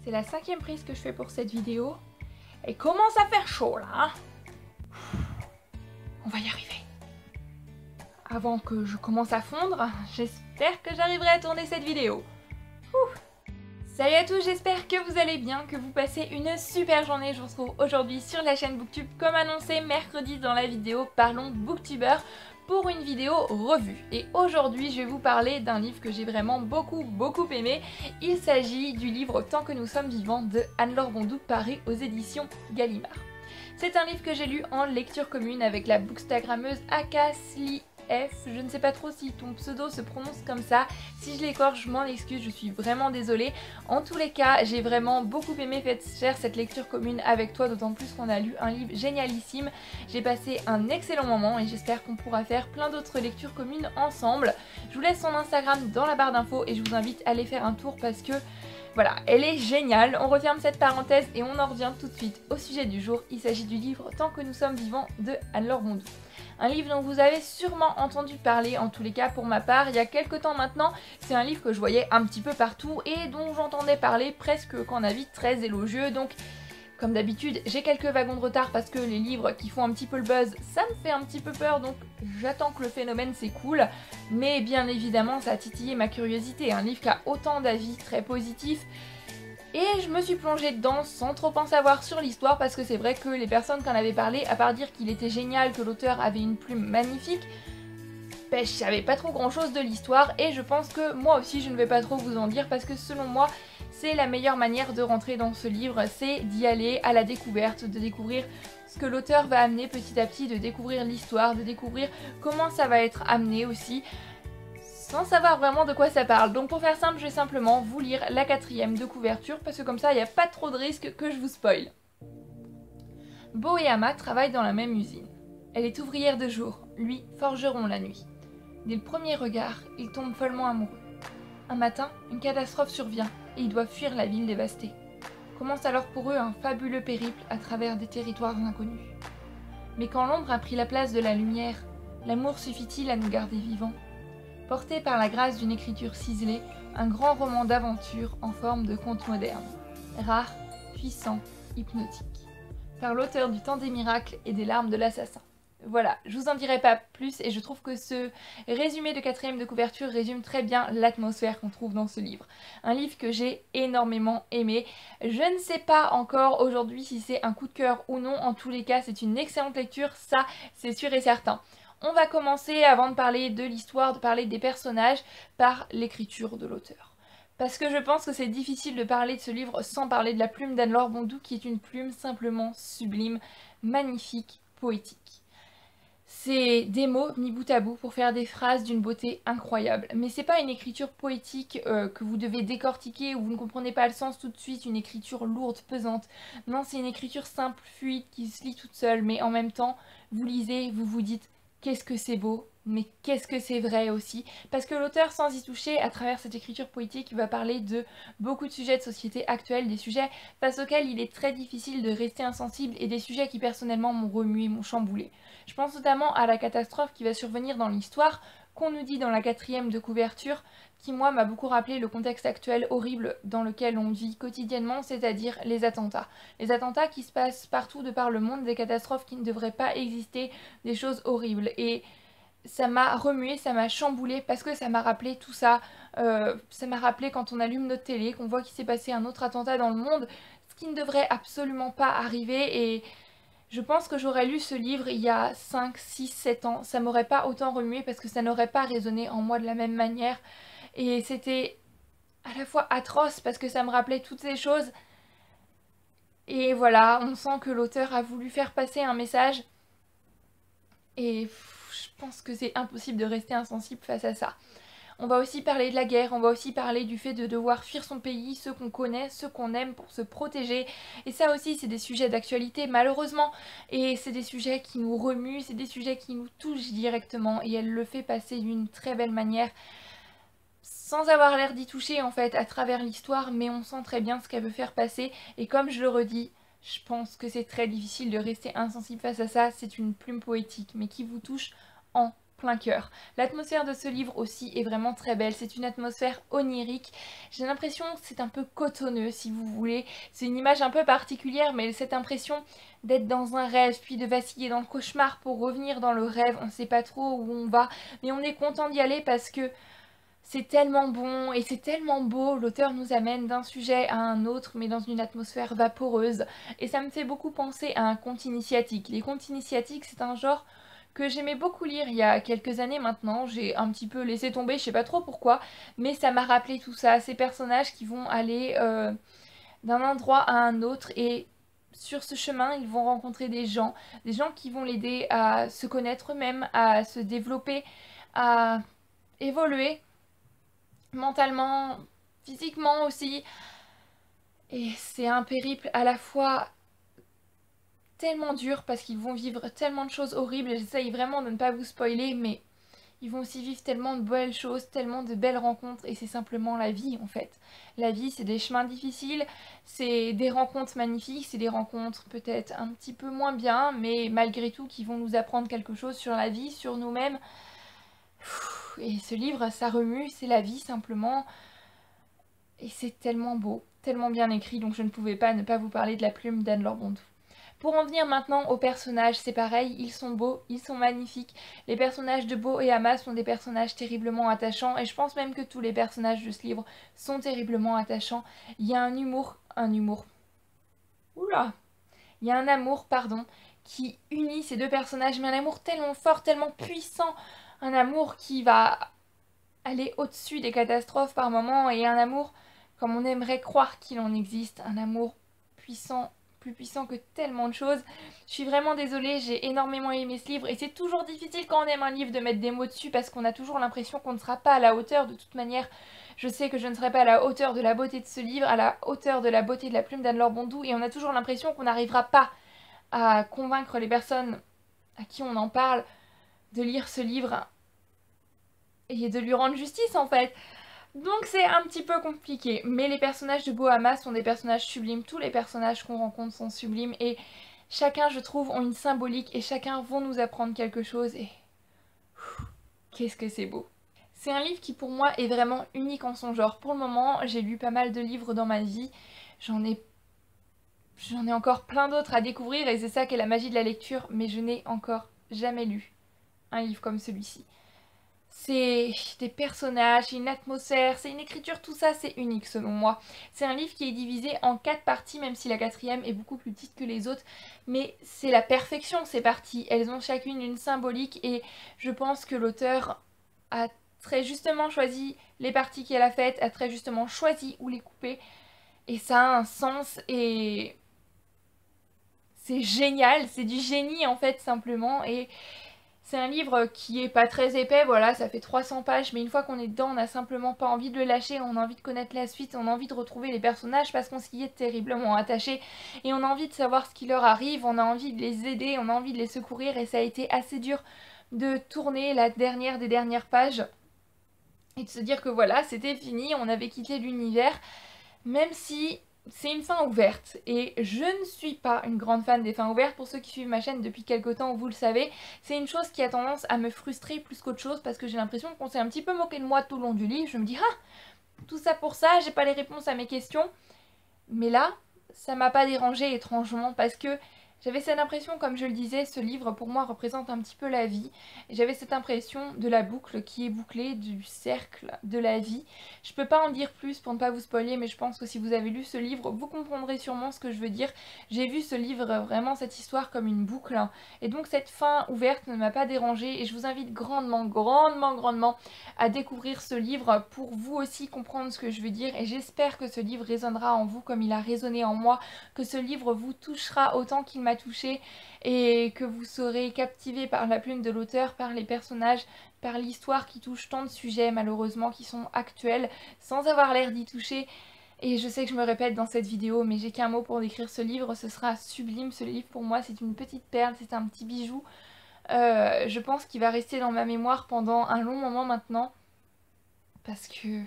C'est la 5e prise que je fais pour cette vidéo. Et commence à faire chaud là, hein. On va y arriver. Avant que je commence à fondre, j'espère que j'arriverai à tourner cette vidéo. Salut à tous, j'espère que vous allez bien, que vous passez une super journée. Je vous retrouve aujourd'hui sur la chaîne Booktube, comme annoncé mercredi dans la vidéo Parlons Booktuber, pour une vidéo revue. Et aujourd'hui, je vais vous parler d'un livre que j'ai vraiment beaucoup aimé. Il s'agit du livre Tant que nous sommes vivants de Anne-Laure Bondou, paru aux éditions Gallimard. C'est un livre que j'ai lu en lecture commune avec la bookstagrammeuse Akasli F. Je ne sais pas trop si ton pseudo se prononce comme ça. Si je l'écorche, je m'en excuse, je suis vraiment désolée. En tous les cas, j'ai vraiment beaucoup aimé faire cette lecture commune avec toi, d'autant plus qu'on a lu un livre génialissime. J'ai passé un excellent moment et j'espère qu'on pourra faire plein d'autres lectures communes ensemble. Je vous laisse son Instagram dans la barre d'infos et je vous invite à aller faire un tour parce que voilà, elle est géniale. On referme cette parenthèse et on en revient tout de suite au sujet du jour. Il s'agit du livre Tant que nous sommes vivants de Anne-Laure Bondou. Un livre dont vous avez sûrement entendu parler, en tous les cas pour ma part, il y a quelques temps maintenant. C'est un livre que je voyais un petit peu partout et dont j'entendais parler presque qu'en avis très élogieux. Donc, comme d'habitude, j'ai quelques wagons de retard parce que les livres qui font un petit peu le buzz, ça me fait un petit peu peur, donc j'attends que le phénomène s'écoule. Mais bien évidemment, ça a titillé ma curiosité. Un livre qui a autant d'avis très positifs. Et je me suis plongée dedans sans trop en savoir sur l'histoire parce que c'est vrai que les personnes qui en avaient parlé, à part dire qu'il était génial, que l'auteur avait une plume magnifique, ben, je savais pas trop grand chose de l'histoire et je pense que moi aussi je ne vais pas trop vous en dire parce que selon moi c'est la meilleure manière de rentrer dans ce livre, c'est d'y aller à la découverte, de découvrir ce que l'auteur va amener petit à petit, de découvrir l'histoire, de découvrir comment ça va être amené aussi, sans savoir vraiment de quoi ça parle. Donc pour faire simple, je vais simplement vous lire la 4e de couverture parce que comme ça il n'y a pas trop de risque que je vous spoil. Bo et Ama travaillent dans la même usine. Elle est ouvrière de jour, lui forgeron la nuit. Dès le premier regard, ils tombent follement amoureux. Un matin, une catastrophe survient et ils doivent fuir la ville dévastée. Commence alors pour eux un fabuleux périple à travers des territoires inconnus. Mais quand l'ombre a pris la place de la lumière, l'amour suffit-il à nous garder vivants ? Porté par la grâce d'une écriture ciselée, un grand roman d'aventure en forme de conte moderne. Rare, puissant, hypnotique. Par l'auteur du Temps des miracles et des larmes de l'assassin. Voilà, je vous en dirai pas plus et je trouve que ce résumé de 4e de couverture résume très bien l'atmosphère qu'on trouve dans ce livre. Un livre que j'ai énormément aimé. Je ne sais pas encore aujourd'hui si c'est un coup de cœur ou non, en tous les cas c'est une excellente lecture, ça c'est sûr et certain. On va commencer, avant de parler de l'histoire, de parler des personnages, par l'écriture de l'auteur. Parce que je pense que c'est difficile de parler de ce livre sans parler de la plume d'Anne-Laure Bondou, qui est une plume simplement sublime, magnifique, poétique. C'est des mots mis bout à bout pour faire des phrases d'une beauté incroyable. Mais c'est pas une écriture poétique que vous devez décortiquer ou vous ne comprenez pas le sens tout de suite, une écriture lourde, pesante. Non, c'est une écriture simple, fluide, qui se lit toute seule, mais en même temps, vous lisez, vous vous dites qu'est-ce que c'est beau, mais qu'est-ce que c'est vrai aussi. Parce que l'auteur, sans y toucher, à travers cette écriture poétique, va parler de beaucoup de sujets de société actuelle, des sujets face auxquels il est très difficile de rester insensible et des sujets qui personnellement m'ont remué, m'ont chamboulé. Je pense notamment à la catastrophe qui va survenir dans l'histoire, qu'on nous dit dans la 4e de couverture, qui moi m'a beaucoup rappelé le contexte actuel horrible dans lequel on vit quotidiennement, c'est-à-dire les attentats. Les attentats qui se passent partout de par le monde, des catastrophes qui ne devraient pas exister, des choses horribles. Et ça m'a remué, ça m'a chamboulé parce que ça m'a rappelé tout ça. Ça m'a rappelé quand on allume notre télé, qu'on voit qu'il s'est passé un autre attentat dans le monde, ce qui ne devrait absolument pas arriver. Et je pense que j'aurais lu ce livre il y a 5, 6, 7 ans. Ça m'aurait pas autant remué parce que ça n'aurait pas résonné en moi de la même manière. Et c'était à la fois atroce parce que ça me rappelait toutes ces choses. Et voilà, on sent que l'auteur a voulu faire passer un message. Et je pense que c'est impossible de rester insensible face à ça. On va aussi parler de la guerre, on va aussi parler du fait de devoir fuir son pays, ceux qu'on connaît, ceux qu'on aime pour se protéger. Et ça aussi, c'est des sujets d'actualité, malheureusement. Et c'est des sujets qui nous remuent, c'est des sujets qui nous touchent directement. Et elle le fait passer d'une très belle manière, sans avoir l'air d'y toucher en fait, à travers l'histoire. Mais on sent très bien ce qu'elle veut faire passer. Et comme je le redis, je pense que c'est très difficile de rester insensible face à ça. C'est une plume poétique, mais qui vous touche en plein cœur. L'atmosphère de ce livre aussi est vraiment très belle, c'est une atmosphère onirique. J'ai l'impression que c'est un peu cotonneux si vous voulez. C'est une image un peu particulière, mais cette impression d'être dans un rêve, puis de vaciller dans le cauchemar pour revenir dans le rêve. On ne sait pas trop où on va, mais on est content d'y aller parce que c'est tellement bon et c'est tellement beau. L'auteur nous amène d'un sujet à un autre, mais dans une atmosphère vaporeuse. Et ça me fait beaucoup penser à un conte initiatique. Les contes initiatiques, c'est un genre que j'aimais beaucoup lire il y a quelques années maintenant. J'ai un petit peu laissé tomber, je sais pas trop pourquoi, mais ça m'a rappelé tout ça. Ces personnages qui vont aller d'un endroit à un autre et sur ce chemin, ils vont rencontrer des gens qui vont l'aider à se connaître eux-mêmes, à se développer, à évoluer mentalement, physiquement aussi. Et c'est un périple à la fois tellement dur parce qu'ils vont vivre tellement de choses horribles. Et j'essaye vraiment de ne pas vous spoiler, mais ils vont aussi vivre tellement de belles choses, tellement de belles rencontres. Et c'est simplement la vie en fait. La vie, c'est des chemins difficiles, c'est des rencontres magnifiques, c'est des rencontres peut-être un petit peu moins bien, mais malgré tout qui vont nous apprendre quelque chose sur la vie, sur nous-mêmes. Et ce livre, ça remue, c'est la vie simplement. Et c'est tellement beau, tellement bien écrit, donc je ne pouvais pas ne pas vous parler de la plume d'Anne-Laure Bondou. Pour en venir maintenant aux personnages, c'est pareil, ils sont beaux, ils sont magnifiques. Les personnages de Beau et Ama sont des personnages terriblement attachants, et je pense même que tous les personnages de ce livre sont terriblement attachants. Il y a un humour, oula, il y a un amour, pardon, qui unit ces deux personnages, mais un amour tellement fort, tellement puissant, un amour qui va aller au-dessus des catastrophes par moments, et un amour comme on aimerait croire qu'il en existe, un amour puissant, plus puissant que tellement de choses. Je suis vraiment désolée, j'ai énormément aimé ce livre et c'est toujours difficile quand on aime un livre de mettre des mots dessus parce qu'on a toujours l'impression qu'on ne sera pas à la hauteur. De toute manière, je sais que je ne serai pas à la hauteur de la beauté de ce livre, à la hauteur de la beauté de la plume d'Anne-Laure Bondou, et on a toujours l'impression qu'on n'arrivera pas à convaincre les personnes à qui on en parle de lire ce livre et de lui rendre justice en fait. Donc c'est un petit peu compliqué, mais les personnages de Bohama sont des personnages sublimes, tous les personnages qu'on rencontre sont sublimes et chacun je trouve ont une symbolique et chacun vont nous apprendre quelque chose et qu'est-ce que c'est beau. C'est un livre qui pour moi est vraiment unique en son genre. Pour le moment j'ai lu pas mal de livres dans ma vie, j'en ai encore plein d'autres à découvrir et c'est ça qui est la magie de la lecture, mais je n'ai encore jamais lu un livre comme celui-ci. C'est des personnages, c'est une atmosphère, c'est une écriture, tout ça c'est unique selon moi. C'est un livre qui est divisé en 4 parties, même si la quatrième est beaucoup plus petite que les autres. Mais c'est la perfection ces parties, elles ont chacune une symbolique et je pense que l'auteur a très justement choisi les parties qu'elle a faites, a très justement choisi où les couper. Et ça a un sens et c'est génial, c'est du génie en fait simplement et... C'est un livre qui est pas très épais, voilà, ça fait 300 pages, mais une fois qu'on est dedans, on n'a simplement pas envie de le lâcher, on a envie de connaître la suite, on a envie de retrouver les personnages parce qu'on s'y est terriblement attaché et on a envie de savoir ce qui leur arrive, on a envie de les aider, on a envie de les secourir et ça a été assez dur de tourner la dernière des dernières pages et de se dire que voilà, c'était fini, on avait quitté l'univers, même si... c'est une fin ouverte et je ne suis pas une grande fan des fins ouvertes. Pour ceux qui suivent ma chaîne depuis quelques temps, vous le savez, c'est une chose qui a tendance à me frustrer plus qu'autre chose parce que j'ai l'impression qu'on s'est un petit peu moqué de moi tout le long du livre. Je me dis, ah, tout ça pour ça, j'ai pas les réponses à mes questions. Mais là, ça m'a pas dérangé étrangement parce que j'avais cette impression, comme je le disais, ce livre pour moi représente un petit peu la vie. J'avais cette impression de la boucle qui est bouclée, du cercle de la vie. Je peux pas en dire plus pour ne pas vous spoiler, mais je pense que si vous avez lu ce livre, vous comprendrez sûrement ce que je veux dire. J'ai vu ce livre, vraiment cette histoire comme une boucle. Et donc cette fin ouverte ne m'a pas dérangée et je vous invite grandement, grandement, grandement à découvrir ce livre pour vous aussi comprendre ce que je veux dire. Et j'espère que ce livre résonnera en vous comme il a résonné en moi, que ce livre vous touchera autant qu'il m'a touché et que vous serez captivé par la plume de l'auteur, par les personnages, par l'histoire qui touche tant de sujets malheureusement qui sont actuels sans avoir l'air d'y toucher. Et je sais que je me répète dans cette vidéo, mais j'ai qu'un mot pour décrire ce livre, ce sera sublime. Ce livre pour moi c'est une petite perle, c'est un petit bijou. Je pense qu'il va rester dans ma mémoire pendant un long moment maintenant parce que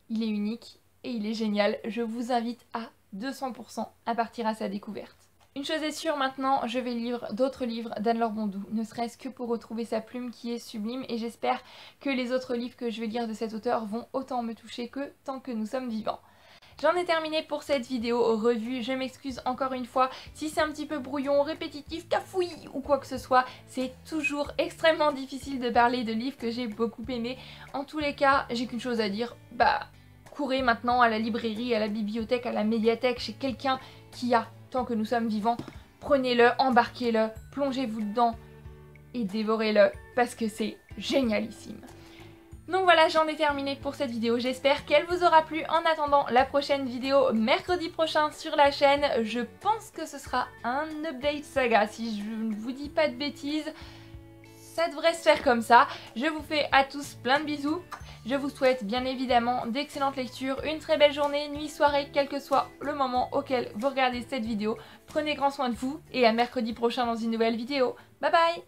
il est unique et il est génial. Je vous invite à 200% à partir à sa découverte. Une chose est sûre maintenant, je vais lire d'autres livres d'Anne-Laure Bondou, ne serait-ce que pour retrouver sa plume qui est sublime, et j'espère que les autres livres que je vais lire de cet auteur vont autant me toucher que tant que nous sommes vivants. J'en ai terminé pour cette vidéo revue, je m'excuse encore une fois si c'est un petit peu brouillon, répétitif, cafouillis ou quoi que ce soit, c'est toujours extrêmement difficile de parler de livres que j'ai beaucoup aimés. En tous les cas, j'ai qu'une chose à dire, courez maintenant à la librairie, à la bibliothèque, à la médiathèque, chez quelqu'un qui a, tant que nous sommes vivants, prenez-le, embarquez-le, plongez-vous dedans et dévorez-le parce que c'est génialissime. Donc voilà, j'en ai terminé pour cette vidéo, j'espère qu'elle vous aura plu. En attendant la prochaine vidéo mercredi prochain sur la chaîne, je pense que ce sera un update saga, si je ne vous dis pas de bêtises, ça devrait se faire comme ça. Je vous fais à tous plein de bisous, je vous souhaite bien évidemment d'excellentes lectures, une très belle journée, nuit, soirée, quel que soit le moment auquel vous regardez cette vidéo. Prenez grand soin de vous et à mercredi prochain dans une nouvelle vidéo. Bye bye!